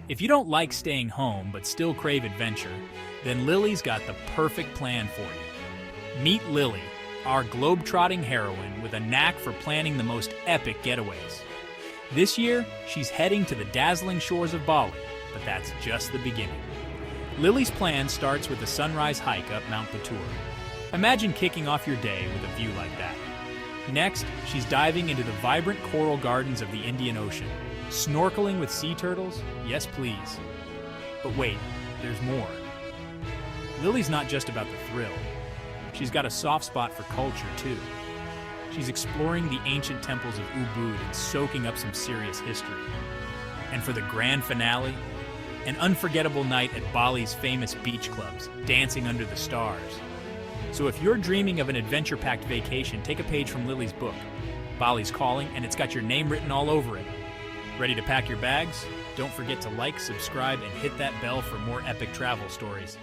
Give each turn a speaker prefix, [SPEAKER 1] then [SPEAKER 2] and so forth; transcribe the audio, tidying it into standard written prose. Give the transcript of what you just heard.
[SPEAKER 1] If you don't like staying home but still crave adventure, then Lily's got the perfect plan for you. Meet Lily, our globe-trotting heroine with a knack for planning the most epic getaways. This year, she's heading to the dazzling shores of Bali, but that's just the beginning. Lily's plan starts with a sunrise hike up Mount Batur. Imagine kicking off your day with a view like that. Next, she's diving into the vibrant coral gardens of the Indian Ocean. Snorkeling with sea turtles? Yes, please. But wait, there's more. Lily's not just about the thrill. She's got a soft spot for culture, too. She's exploring the ancient temples of Ubud and soaking up some serious history. And for the grand finale, an unforgettable night at Bali's famous beach clubs, dancing under the stars. So if you're dreaming of an adventure-packed vacation, take a page from Lily's book. Bali's Calling, and it's got your name written all over it. Ready to pack your bags? Don't forget to like, subscribe, and hit that bell for more epic travel stories.